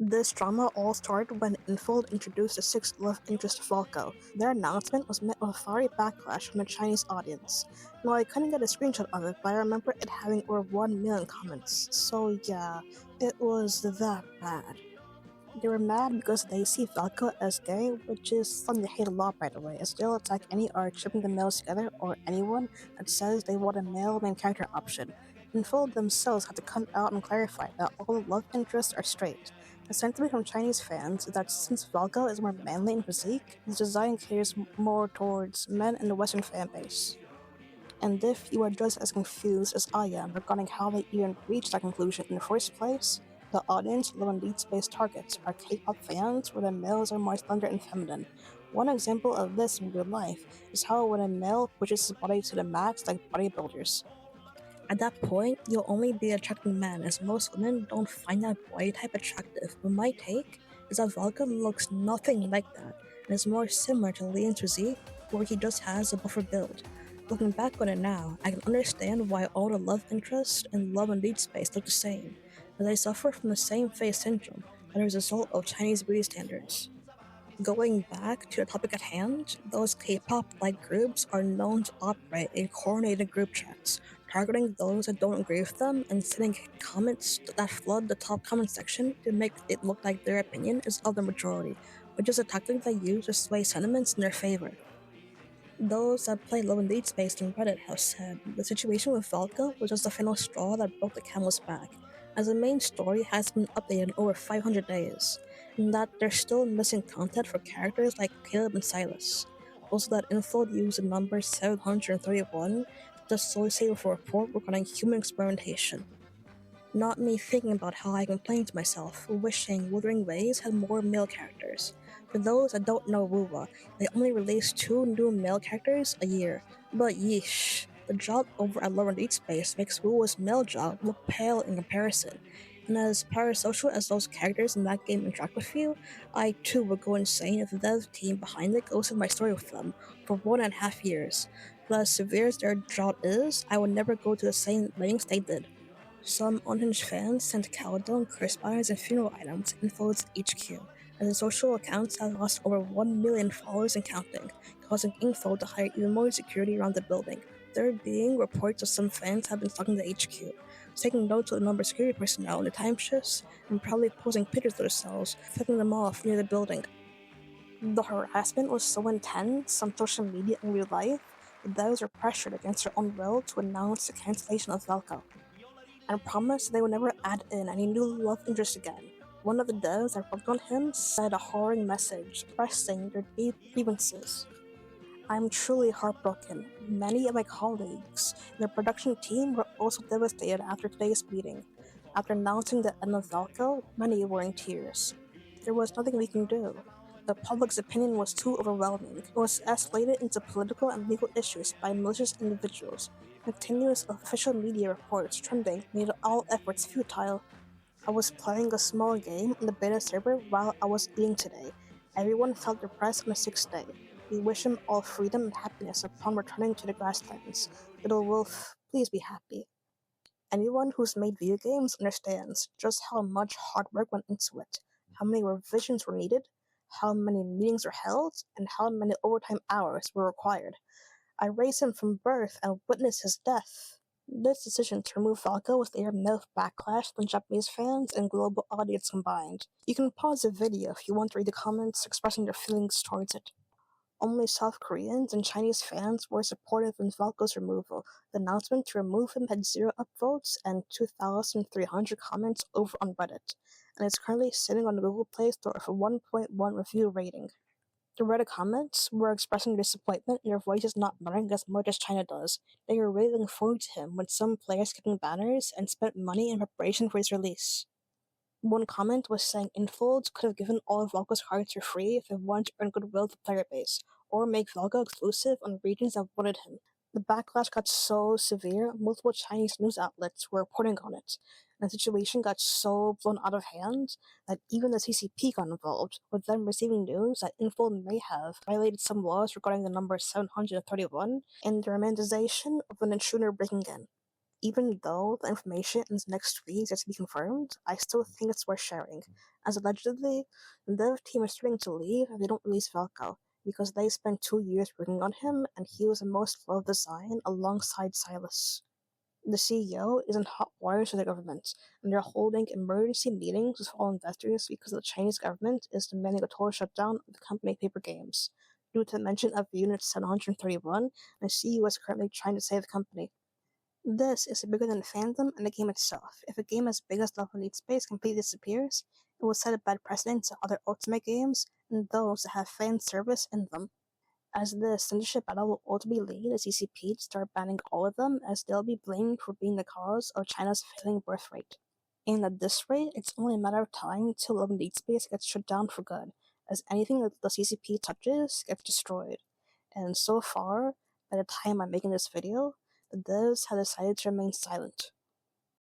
This drama all started when Infold introduced the sixth love interest Valko. Their announcement was met with a fiery backlash from the Chinese audience. Now, I couldn't get a screenshot of it, but I remember it having over 1 million comments. So yeah, it was that bad. They were mad because they see Valko as gay, which is something they hate a lot, by the way, as they'll attack any art shipping the males together or anyone that says they want a male main character option. Infold themselves had to come out and clarify that all love interests are straight. The sentiment from Chinese fans is that since Valko is more manly in physique, his design caters more towards men in the Western fanbase. And if you are just as confused as I am regarding how they even reached that conclusion in the first place, the audience Low Deepspace targets are K-pop fans where the males are more slender and feminine. One example of this in real life is how when a male pushes his body to the max like bodybuilders. At that point, you'll only be attracting men as most women don't find that body type attractive, but my take is that Valka looks nothing like that and is more similar to Leon's physique, where he just has a buffer build. Looking back on it now, I can understand why all the love interest and love and lead space look the same, as they suffer from the same face syndrome that is a result of Chinese beauty standards. Going back to the topic at hand, those K-pop-like groups are known to operate in coordinated group chats, targeting those that don't agree with them and sending comments that flood the top comment section to make it look like their opinion is of the majority, which is a tactic they use to sway sentiments in their favor. Those that play Low and Lead Space on Reddit have said the situation with Valka was just the final straw that broke the camel's back, as the main story has been updated in over 500 days, and that there's still missing content for characters like Caleb and Silas. Also, that Infold used the number 731 to associate with a report regarding human experimentation. Not me thinking about how I complained to myself, wishing Wuthering Waves had more male characters. For those that don't know WUWA, they only release 2 new male characters a year. But yeesh, the job over at Lower Deep Space makes WUWA's male job look pale in comparison. And as parasocial as those characters in that game interact with you, I too would go insane if the dev team behind it ghosted my story with them for 1.5 years. But as severe as their job is, I would never go to the same lengths they did. Some unhinged fans sent countdown, curse banners, and funeral items to Info's HQ, as the social accounts have lost over 1 million followers and counting, causing Info to hire even more security around the building. There being reports of some fans have been stalking the HQ, taking notes of the number of security personnel in the time shifts, and probably posting pictures of themselves, flipping them off near the building. The harassment was so intense on social media and real life that those were pressured against their own will to announce the cancellation of Valko and promised they would never add in any new love interest again. One of the devs that worked on him said a harrowing message expressing their deep grievances. I'm truly heartbroken. Many of my colleagues in the production team were also devastated after today's meeting. After announcing the end of Valko, many were in tears. There was nothing we can do. The public's opinion was too overwhelming. It was escalated into political and legal issues by malicious individuals. Continuous official media reports trending made all efforts futile. I was playing a small game on the beta server while I was eating today. Everyone felt depressed on the sixth day. We wish him all freedom and happiness upon returning to the grasslands. Little Wolf, please be happy. Anyone who's made video games understands just how much hard work went into it, how many revisions were needed, how many meetings were held, and how many overtime hours were required. I raised him from birth and witnessed his death. This decision to remove Valko was later met with backlash from Japanese fans and global audience combined. You can pause the video if you want to read the comments expressing their feelings towards it. Only South Koreans and Chinese fans were supportive in Valko's removal. The announcement to remove him had 0 upvotes and 2,300 comments over on Reddit, and is currently sitting on the Google Play Store with a 1.1 review rating. The Reddit comments were expressing disappointment in their voices not mattering as much as China does. They were really looking forward to him, with some players skipping banners and spent money in preparation for his release. One comment was saying Infolds could have given all of Valko's cards for free if they wanted to earn goodwill with the player base, or make Valko exclusive on regions that wanted him. The backlash got so severe, multiple Chinese news outlets were reporting on it, and the situation got so blown out of hand that even the CCP got involved, with them receiving news that Infold may have violated some laws regarding the number 731 and the romanticization of an intruder breaking in. Even though the information in the next tweet is yet to be confirmed, I still think it's worth sharing, as allegedly, the dev team is starting to leave if they don't release Valko, because they spent 2 years working on him and he was the most loved design alongside Silas. The CEO is in hot water to the government, and they're holding emergency meetings with all investors because the Chinese government is demanding a total shutdown of the company paper games, due to the mention of Unit 731, and the CEO is currently trying to save the company. This is bigger than fandom and the game itself. If a game as big as Love and Deepspace completely disappears, it will set a bad precedent to other Ultimate games and those that have fan service in them, as the censorship battle will ultimately lead the CCP to start banning all of them, as they'll be blamed for being the cause of China's failing birth rate. And at this rate, it's only a matter of time till Love and Deepspace gets shut down for good, as anything that the CCP touches gets destroyed. And so far, by the time I'm making this video, the devs have decided to remain silent.